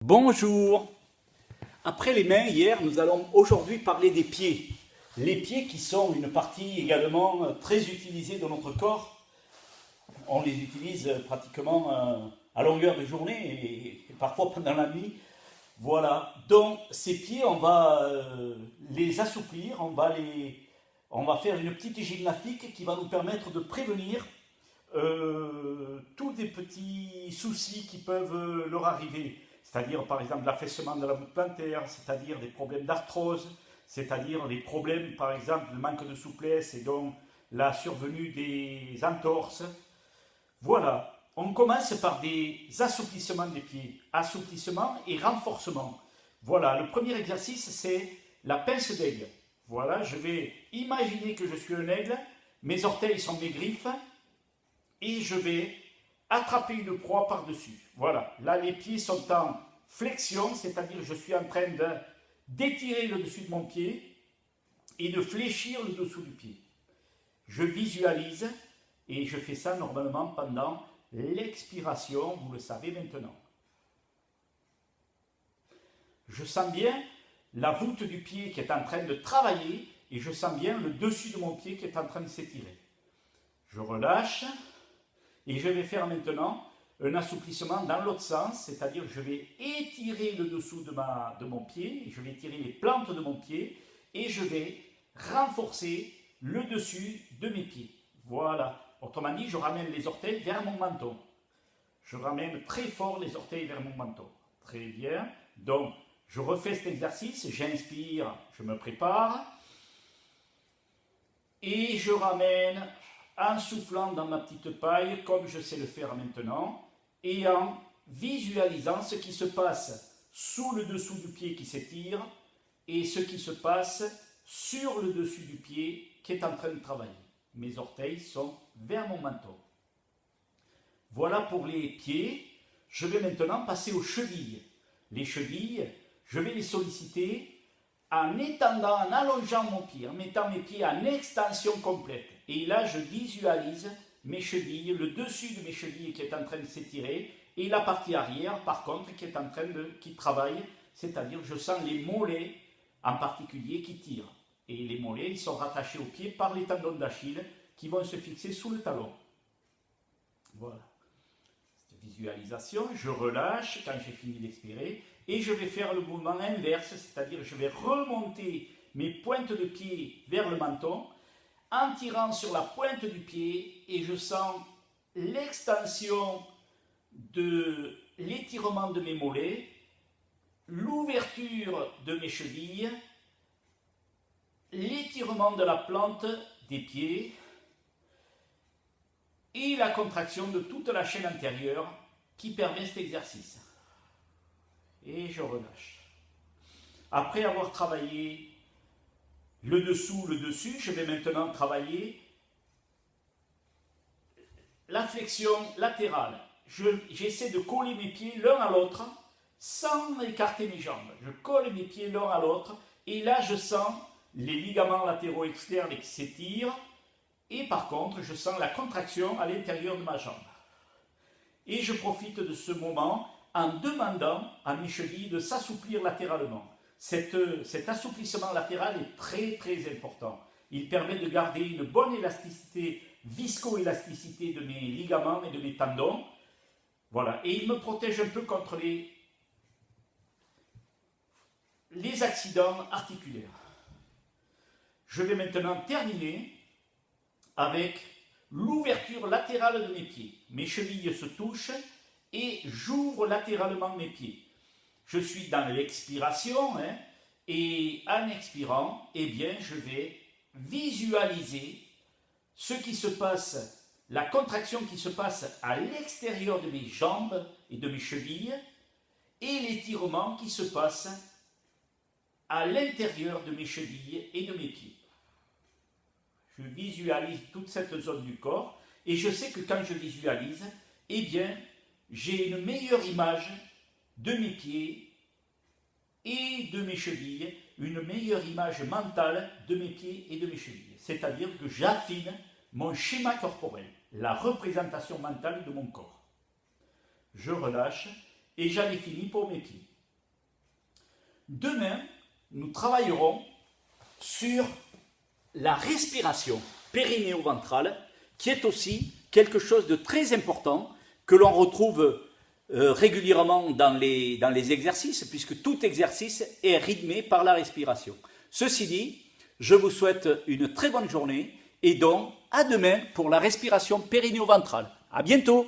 Bonjour. Après les mains, hier, nous allons aujourd'hui parler des pieds. Les pieds qui sont une partie également très utilisée de notre corps. On les utilise pratiquement à longueur de journée et parfois pendant la nuit. Voilà. Donc ces pieds, on va les assouplir, on va faire une petite gymnastique qui va nous permettre de prévenir tous les petits soucis qui peuvent leur arriver, c'est-à-dire par exemple l'affaissement de la voûte plantaire, c'est-à-dire des problèmes d'arthrose, c'est-à-dire les problèmes par exemple de manque de souplesse et donc la survenue des entorses. Voilà, on commence par des assouplissements des pieds, assouplissement et renforcement. Voilà, le premier exercice c'est la pince d'aigle. Voilà, je vais imaginer que je suis un aigle, mes orteils sont mes griffes, et je vais attraper une proie par-dessus. Voilà, là les pieds sont en flexion, c'est-à-dire je suis en train d'étirer le dessus de mon pied et de fléchir le dessous du pied. Je visualise et je fais ça normalement pendant l'expiration, vous le savez maintenant. Je sens bien la voûte du pied qui est en train de travailler et je sens bien le dessus de mon pied qui est en train de s'étirer. Je relâche. Et je vais faire maintenant un assouplissement dans l'autre sens, c'est-à-dire que je vais étirer le dessous de mon pied, je vais étirer les plantes de mon pied et je vais renforcer le dessus de mes pieds. Voilà. Autrement dit, je ramène les orteils vers mon menton. Je ramène très fort les orteils vers mon menton. Très bien. Donc, je refais cet exercice, j'inspire, je me prépare et je ramène en soufflant dans ma petite paille, comme je sais le faire maintenant, et en visualisant ce qui se passe sous le dessous du pied qui s'étire et ce qui se passe sur le dessus du pied qui est en train de travailler. Mes orteils sont vers mon menton. Voilà pour les pieds. Je vais maintenant passer aux chevilles. Les chevilles, je vais les solliciter en étendant, en allongeant mon pied, en mettant mes pieds en extension complète. Et là, je visualise mes chevilles, le dessus de mes chevilles qui est en train de s'étirer, et la partie arrière, par contre, qui travaille, c'est-à-dire je sens les mollets en particulier qui tirent. Et les mollets, ils sont rattachés aux pieds par les tendons d'Achille qui vont se fixer sous le talon. Voilà. Cette visualisation, je relâche quand j'ai fini d'expirer, et je vais faire le mouvement inverse, c'est-à-dire je vais remonter mes pointes de pied vers le menton, en tirant sur la pointe du pied et je sens l'extension de l'étirement de mes mollets, l'ouverture de mes chevilles, l'étirement de la plante des pieds et la contraction de toute la chaîne antérieure qui permet cet exercice. Et je relâche. Après avoir travaillé le dessous, le dessus, je vais maintenant travailler la flexion latérale. J'essaie de coller mes pieds l'un à l'autre sans écarter mes jambes. Je colle mes pieds l'un à l'autre et là je sens les ligaments latéraux externes qui s'étirent et par contre je sens la contraction à l'intérieur de ma jambe. Et je profite de ce moment en demandant à mes chevilles de s'assouplir latéralement. Cet assouplissement latéral est très très important. Il permet de garder une bonne élasticité, viscoélasticité de mes ligaments et de mes tendons. Voilà. Et il me protège un peu contre les accidents articulaires. Je vais maintenant terminer avec l'ouverture latérale de mes pieds. Mes chevilles se touchent et j'ouvre latéralement mes pieds. Je suis dans l'expiration et en expirant, eh bien, je vais visualiser ce qui se passe, la contraction qui se passe à l'extérieur de mes jambes et de mes chevilles et l'étirement qui se passe à l'intérieur de mes chevilles et de mes pieds. Je visualise toute cette zone du corps et je sais que quand je visualise, eh bien, j'ai une meilleure image de mes pieds et de mes chevilles, une meilleure image mentale de mes pieds et de mes chevilles. C'est-à-dire que j'affine mon schéma corporel, la représentation mentale de mon corps. Je relâche et j'en ai fini pour mes pieds. Demain, nous travaillerons sur la respiration périnéo-ventrale, qui est aussi quelque chose de très important que l'on retrouve régulièrement dans les exercices, puisque tout exercice est rythmé par la respiration. Ceci dit, je vous souhaite une très bonne journée et donc à demain pour la respiration périnéo-ventrale. À bientôt!